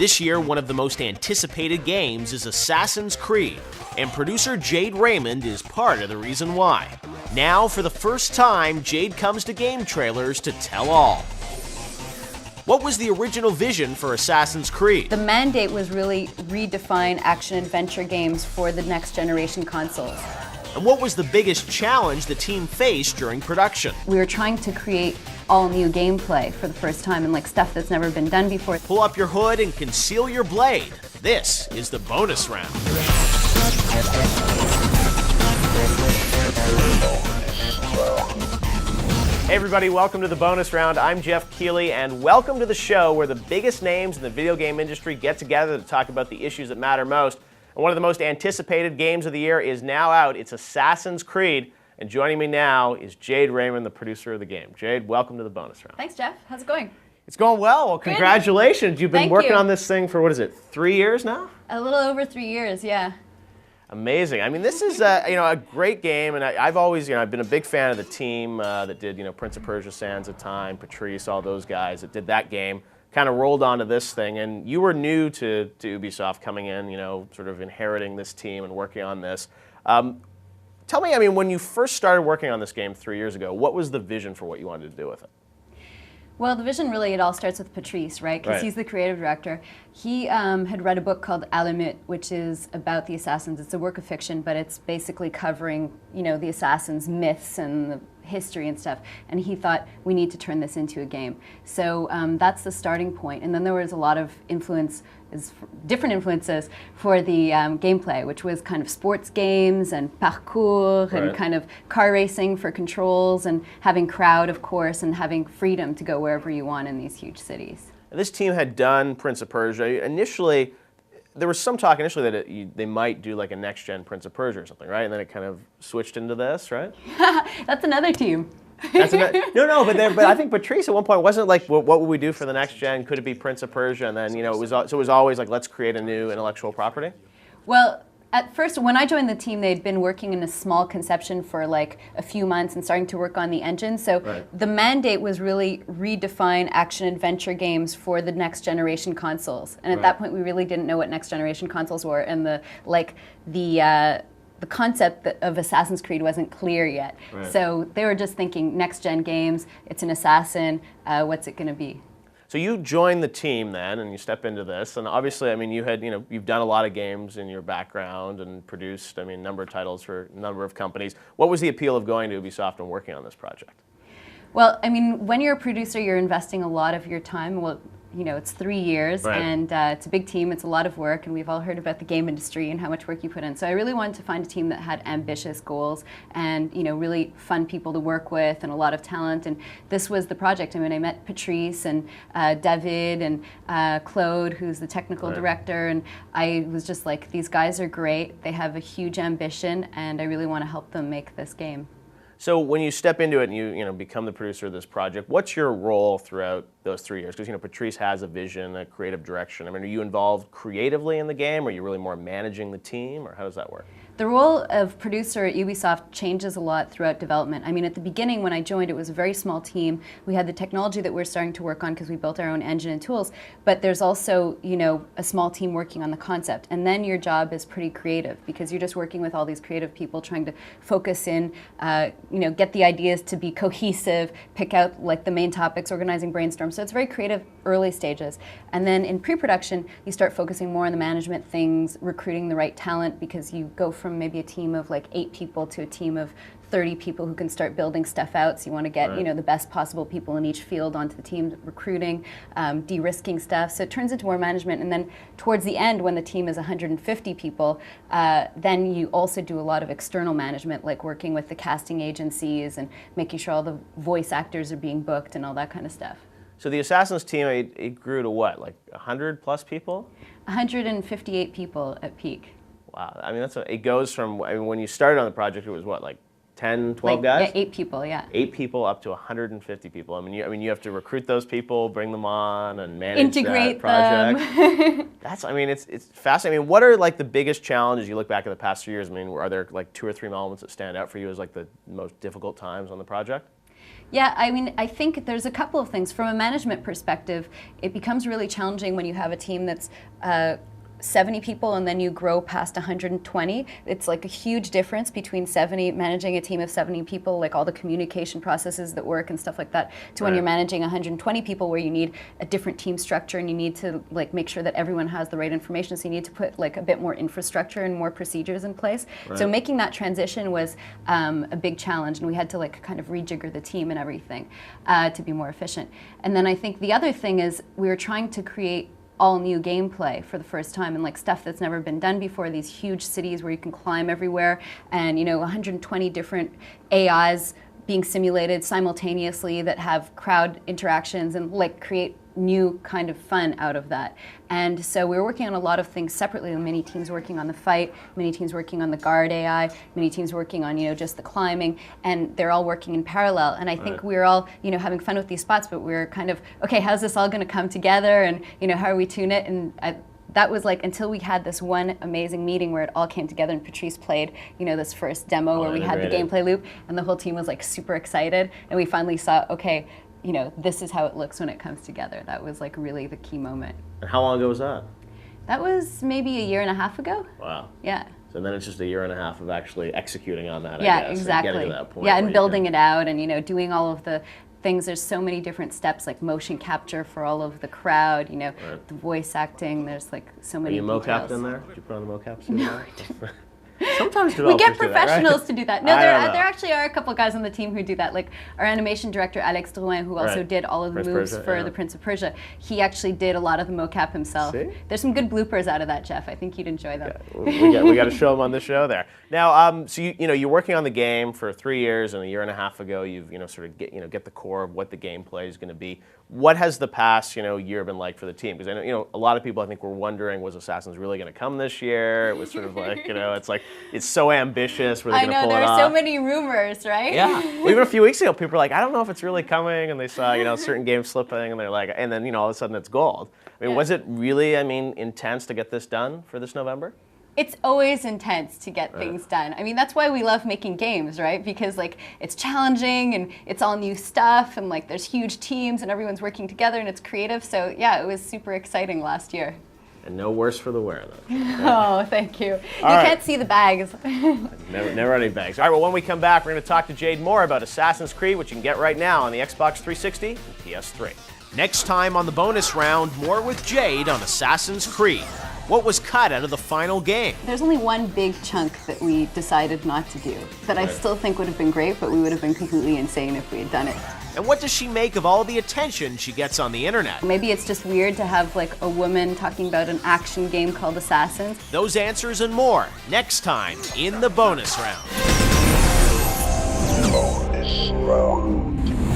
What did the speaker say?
This year, one of the most anticipated games is Assassin's Creed, and producer Jade Raymond is part of the reason why. Now, for the first time, Jade comes to game trailers to tell all. What was the original vision for Assassin's Creed? The mandate was really redefine action-adventure games for the next generation consoles. And what was the biggest challenge the team faced during production? We were trying to create all new gameplay for the first time and stuff that's never been done before. Pull up your hood and conceal your blade. This is the bonus round. Hey everybody, welcome to the bonus round. I'm Geoff Keighley, and welcome to the show where the biggest names in the video game industry get together to talk about the issues that matter most. And one of the most anticipated games of the year is now out. It's Assassin's Creed. And joining me now is Jade Raymond, the producer of the game. Jade, welcome to the bonus round. Thanks, Jeff. How's it going? It's going well. Well, congratulations. You've been working on this thing for, 3 years now? A little over 3 years, yeah. Amazing. I mean, this is a great game, and I've always, I've been a big fan of the team that did, Prince of Persia: Sands of Time, Patrice, all those guys that did that game. Kind of rolled onto this thing, and you were new to Ubisoft coming in, sort of inheriting this team and working on this. Tell me, when you first started working on this game 3 years ago, what was the vision for what you wanted to do with it? Well, the vision really, it all starts with Patrice, right? Because he's the creative director. He had read a book called Alamut, which is about the assassins. It's a work of fiction, but it's basically covering, the assassins' myths and the history and stuff. And he thought, we need to turn this into a game. So that's the starting point. And then there was a lot of different influences for the gameplay, which was kind of sports games and parkour and kind of car racing for controls and having crowd, of course, and having freedom to go wherever you want in these huge cities. This team had done Prince of Persia. Initially, there was some talk initially that they might do like a next-gen Prince of Persia or something, right? And then it kind of switched into this, right? That's another team. But I think Patrice at one point wasn't like, what would we do for the next gen? Could it be Prince of Persia? And then it was always like, let's create a new intellectual property. Well, at first, when I joined the team, they'd been working in a small conception for like a few months and starting to work on the engine. So the mandate was really redefine action-adventure games for the next generation consoles. And at that point, we really didn't know what next generation consoles were, and the concept of Assassin's Creed wasn't clear yet. So they were just thinking next-gen games, it's an assassin, what's it going to be? So you joined the team then, and you step into this, and obviously, you've done a lot of games in your background and produced, a number of titles for a number of companies. What was the appeal of going to Ubisoft and working on this project? Well, when you're a producer, you're investing a lot of your time. Well, it's 3 years, and it's a big team, it's a lot of work, and we've all heard about the game industry and how much work you put in. So I really wanted to find a team that had ambitious goals and, really fun people to work with and a lot of talent, and this was the project. I met Patrice and David and Claude, who's the technical director, and I was just like, these guys are great, they have a huge ambition, and I really want to help them make this game. So when you step into it and you become the producer of this project, what's your role throughout those 3 years? Because Patrice has a vision, a creative direction. Are you involved creatively in the game, or are you really more managing the team, or how does that work? The role of producer at Ubisoft changes a lot throughout development. At the beginning when I joined, it was a very small team. We had the technology that we're starting to work on because we built our own engine and tools, but there's also, a small team working on the concept. And then your job is pretty creative because you're just working with all these creative people trying to focus in, get the ideas to be cohesive, pick out like the main topics, organizing brainstorms. So it's very creative early stages. And then in pre-production, you start focusing more on the management things, recruiting the right talent, because you go from maybe a team of like 8 people to a team of 30 people who can start building stuff out. So you want to get the best possible people in each field onto the team, recruiting, de-risking stuff. So it turns into more management. And then towards the end, when the team is 150 people, then you also do a lot of external management, like working with the casting agencies and making sure all the voice actors are being booked and all that kind of stuff. So the Assassins team, it grew to what, like 100 plus people? 158 people at peak. Wow, it goes from, when you started on the project, it was what, like 10, 12 guys? Yeah, 8 people, yeah. 8 people up to 150 people. You have to recruit those people, bring them on, and manage that project. Them. It's fascinating. What are like the biggest challenges you look back at the past few years? Are there like 2 or 3 elements that stand out for you as like the most difficult times on the project? Yeah, I mean, I think there's a couple of things. From a management perspective, it becomes really challenging when you have a team that's 70 people and then you grow past 120. It's like a huge difference between managing a team of 70 people, like all the communication processes that work and stuff like that, to when you're managing 120 people where you need a different team structure and you need to like make sure that everyone has the right information. So you need to put like a bit more infrastructure and more procedures in place. So making that transition was a big challenge, and we had to like kind of rejigger the team and everything to be more efficient. And then I think the other thing is we were trying to create all new gameplay for the first time, and like stuff that's never been done before, these huge cities where you can climb everywhere, and 120 different AIs being simulated simultaneously that have crowd interactions and like create new kind of fun out of that. And so we were working on a lot of things separately. Many teams working on the fight, many teams working on the guard AI, many teams working on just the climbing, and they're all working in parallel. And I think we were all having fun with these spots, but we were kind of, okay, how's this all going to come together, and how do we tune it? And that was like until we had this one amazing meeting where it all came together, and Patrice played this first demo where we had the gameplay loop, and the whole team was like super excited, and we finally saw, okay, this is how it looks when it comes together. That was like really the key moment. And how long ago was that? That was maybe a year and a half ago. Wow. Yeah. So then it's just a year and a half of actually executing on that, yeah, I guess. Exactly. And getting to that point. Yeah, and building it out and doing all of the things. There's so many different steps, like motion capture for all of the crowd, the voice acting. There's like so many details. Are you mocapped in there? Did you put on the mocap suit? No. Sometimes we get professionals professionals do that, right? to do that. No, there actually are a couple guys on the team who do that. Like our animation director, Alex Drouin, who also did all of the moves for the Prince of Persia. He actually did a lot of the mocap himself. See? There's some good bloopers out of that, Geoff. I think you'd enjoy them. Yeah, we got to show them on the show there. Now, so you're working on the game for 3 years, and a year and a half ago, you've sort of get the core of what the gameplay is going to be. What has the past year been like for the team? Because I know a lot of people I think were wondering, was Assassins really going to come this year? It was sort of like it's like it's so ambitious. Were they going to pull it off? I know there are so many rumors, right? Yeah. Well, even a few weeks ago, people were like, I don't know if it's really coming, and they saw certain games slipping, and they're like, and then all of a sudden it's gold. I mean, was it really intense to get this done for this November? It's always intense to get things done. I mean, that's why we love making games, right? Because like it's challenging and it's all new stuff, and like there's huge teams and everyone's working together and it's creative. So yeah, it was super exciting last year. And no worse for the wear, though. Oh, thank you. You can't see the bags. Never any bags. All right, well, when we come back, we're going to talk to Jade more about Assassin's Creed, which you can get right now on the Xbox 360 and PS3. Next time on the bonus round, more with Jade on Assassin's Creed. What was cut out of the final game? There's only one big chunk that we decided not to do that I still think would have been great, but we would have been completely insane if we had done it. And what does she make of all the attention she gets on the internet? Maybe it's just weird to have like a woman talking about an action game called Assassins. Those answers and more next time in the bonus round. Bonus round.